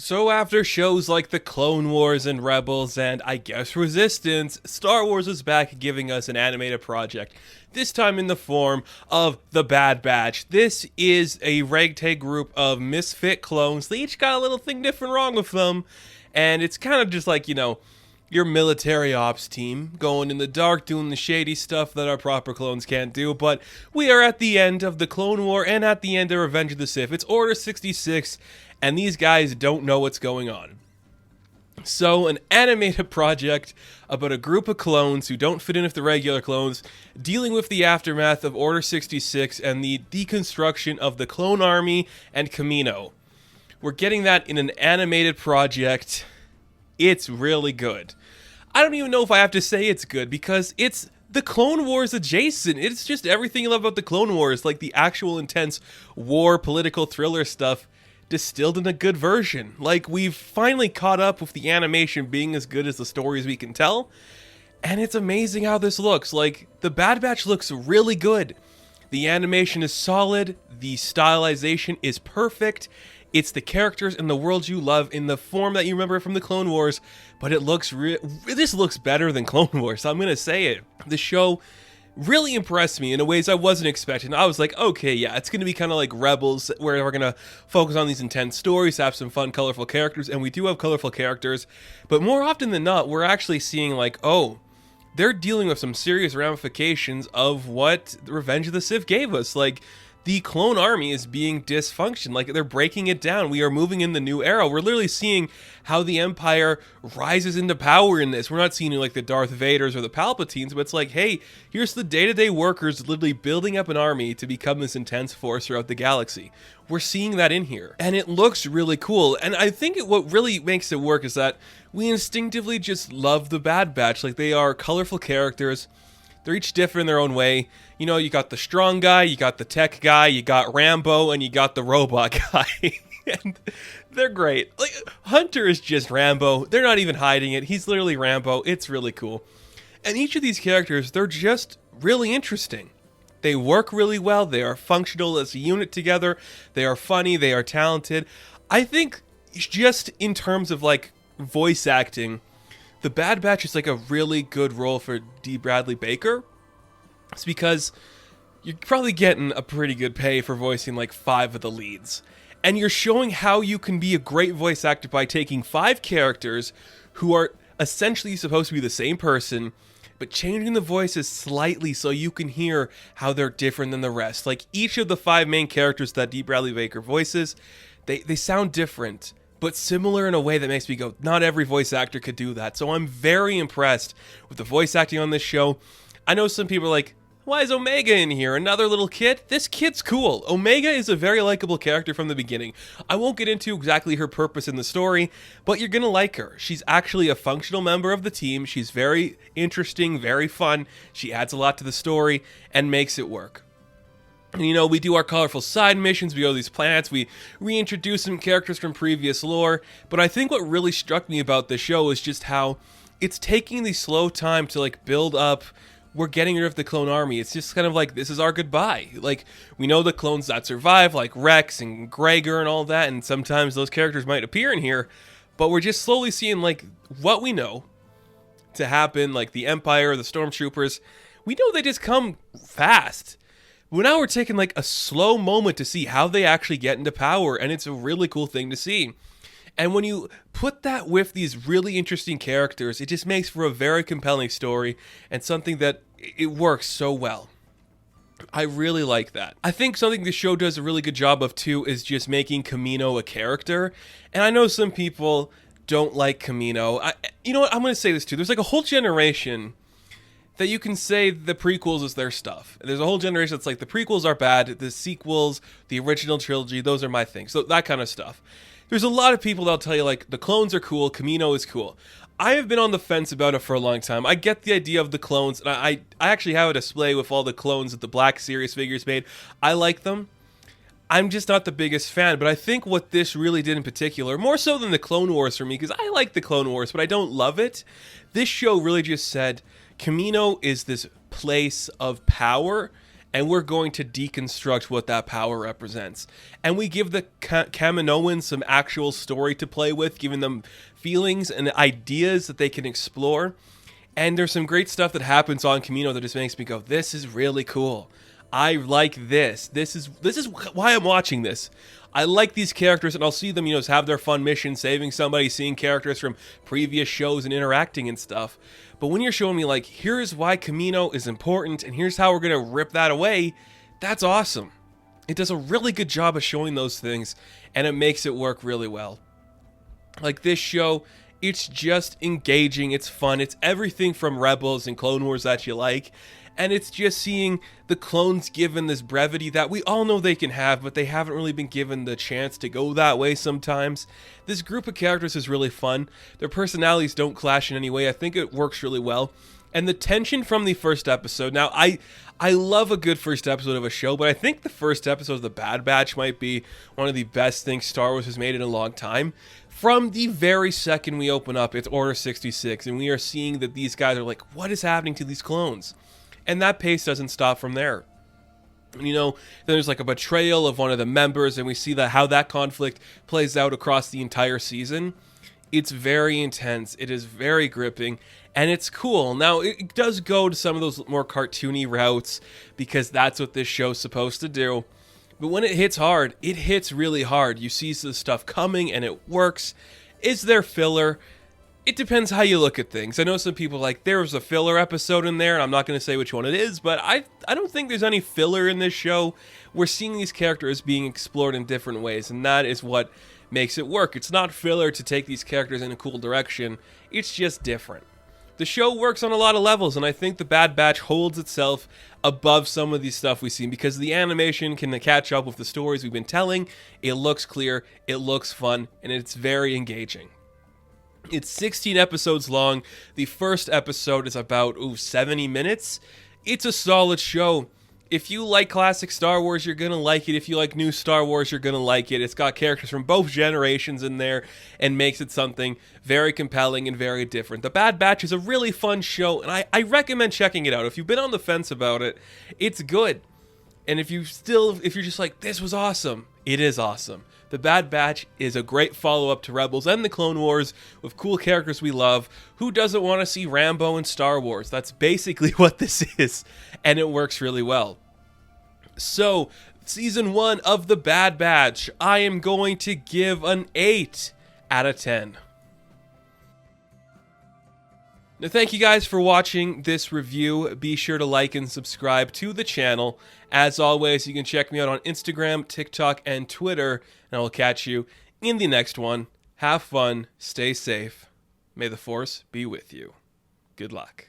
So after shows like the Clone Wars and Rebels and I guess Resistance, Star Wars is back giving us an animated project, this time in the form of The Bad Batch. This is a ragtag group of misfit clones. They each got a little thing different wrong with them, and it's kind of just like, your military ops team going in the dark doing the shady stuff that our proper clones can't do. But we are at the end of the Clone War and at the end of Revenge of the Sith. It's Order 66, and these guys don't know what's going on. So, an animated project about a group of clones who don't fit in with the regular clones, dealing with the aftermath of Order 66 and the deconstruction of the Clone Army and Kamino. We're getting that in an animated project. It's really good. I don't even know if I have to say it's good because it's the Clone Wars adjacent. It's just everything you love about the Clone Wars, like the actual intense war, political thriller stuff, distilled in a good version. Like, we've finally caught up with the animation being as good as the stories we can tell, and it's amazing how this looks. Like, The Bad Batch looks really good. The animation is solid, the stylization is perfect. It's the characters and the world you love in the form that you remember from the Clone Wars, but it looks this looks better than Clone Wars. I'm gonna say it. The show really impressed me in ways I wasn't expecting. I was like, okay, yeah, it's gonna be kind of like Rebels, where we're gonna focus on these intense stories, have some fun, colorful characters, and we do have colorful characters, but more often than not, we're actually seeing like, oh, they're dealing with some serious ramifications of what the Revenge of the Sith gave us. Like, the clone army is being dysfunctional. Like, they're breaking it down. We are moving in the new era. We're literally seeing how the Empire rises into power in this. We're not seeing like the Darth Vaders or the Palpatines, but it's like, hey, here's the day-to-day workers literally building up an army to become this intense force throughout the galaxy. We're seeing that in here, and it looks really cool. And I think what really makes it work is that we instinctively just love the Bad Batch. Like, they are colorful characters. They're each different in their own way. You know, you got the strong guy, you got the tech guy, you got Rambo, and you got the robot guy. And they're great. Like, Hunter is just Rambo. They're not even hiding it. He's literally Rambo. It's really cool. And each of these characters, they're just really interesting. They work really well. They are functional as a unit together. They are funny. They are talented. I think just in terms of, like, voice acting, The Bad Batch is like a really good role for D. Bradley Baker. It's because you're probably getting a pretty good pay for voicing like 5 of the leads. And you're showing how you can be a great voice actor by taking 5 characters who are essentially supposed to be the same person, but changing the voices slightly so you can hear how they're different than the rest. Like, each of the 5 main characters that D. Bradley Baker voices, they sound different, but similar in a way that makes me go, not every voice actor could do that. So I'm very impressed with the voice acting on this show. I know some people are like, why is Omega in here? Another little kid? This kid's cool. Omega is a very likable character from the beginning. I won't get into exactly her purpose in the story, but you're gonna like her. She's actually a functional member of the team. She's very interesting, very fun. She adds a lot to the story and makes it work. And, you know, we do our colorful side missions, we go to these planets, we reintroduce some characters from previous lore, but I think what really struck me about this show is just how it's taking the slow time to, like, build up. We're getting rid of the clone army. It's just kind of like, this is our goodbye. Like, we know the clones that survive, like Rex and Gregor and all that, and sometimes those characters might appear in here, but we're just slowly seeing, like, what we know to happen, like the Empire, the Stormtroopers. We know they just come fast. But now we're taking, like, a slow moment to see how they actually get into power, and it's a really cool thing to see. And when you put that with these really interesting characters, it just makes for a very compelling story and something that it works so well. I really like that. I think something the show does a really good job of too is just making Kamino a character. And I know some people don't like Kamino. You know what? I'm going to say this too. There's like a whole generation that you can say the prequels is their stuff. There's a whole generation that's like, the prequels are bad, the sequels, the original trilogy, those are my thing. So that kind of stuff. There's a lot of people that'll tell you, like, the clones are cool, Kamino is cool. I have been on the fence about it for a long time. I get the idea of the clones, and I actually have a display with all the clones that the Black Series figures made. I like them. I'm just not the biggest fan, but I think what this really did in particular, more so than the Clone Wars for me, because I like the Clone Wars, but I don't love it, this show really just said, Kamino is this place of power, and we're going to deconstruct what that power represents. And we give the Kaminoans some actual story to play with, giving them feelings and ideas that they can explore. And there's some great stuff that happens on Kamino that just makes me go, this is really cool. I like this. This is why I'm watching this. I like these characters, and I'll see them, have their fun mission, saving somebody, seeing characters from previous shows and interacting and stuff. But when you're showing me, like, here's why Kamino is important, and here's how we're going to rip that away, that's awesome. It does a really good job of showing those things, and it makes it work really well. Like, this show, it's just engaging, it's fun, it's everything from Rebels and Clone Wars that you like. And it's just seeing the clones given this brevity that we all know they can have, but they haven't really been given the chance to go that way sometimes. This group of characters is really fun. Their personalities don't clash in any way. I think it works really well. And the tension from the first episode. Now, I love a good first episode of a show, but I think the first episode of The Bad Batch might be one of the best things Star Wars has made in a long time. From the very second we open up, it's Order 66, and we are seeing that these guys are like, what is happening to these clones? And that pace doesn't stop from there. Then there's like a betrayal of one of the members, and we see how that conflict plays out across the entire season. It's very intense. It is very gripping, and it's cool. Now, it does go to some of those more cartoony routes, because that's what this show's supposed to do. But when it hits hard, it hits really hard. You see the stuff coming, and it works. Is there filler? It depends how you look at things. I know some people there was a filler episode in there, and I'm not going to say which one it is, but I don't think there's any filler in this show. We're seeing these characters being explored in different ways, and that is what makes it work. It's not filler to take these characters in a cool direction. It's just different. The show works on a lot of levels, and I think The Bad Batch holds itself above some of these stuff we've seen, because the animation can catch up with the stories we've been telling. It looks clear, it looks fun, and it's very engaging. It's 16 episodes long. The first episode is about 70 minutes. It's a solid show. If you like classic Star Wars, you're going to like it. If you like new Star Wars, you're going to like it. It's got characters from both generations in there and makes it something very compelling and very different. The Bad Batch is a really fun show, and I recommend checking it out. If you've been on the fence about it, it's good. And if you're just like, this was awesome, it is awesome. The Bad Batch is a great follow-up to Rebels and the Clone Wars with cool characters we love. Who doesn't want to see Rambo in Star Wars? That's basically what this is, and it works really well. So, Season 1 of The Bad Batch, I am going to give an 8 out of 10. Now, thank you guys for watching this review. Be sure to like and subscribe to the channel. As always, you can check me out on Instagram, TikTok, and Twitter, and I will catch you in the next one. Have fun, stay safe. May the Force be with you. Good luck.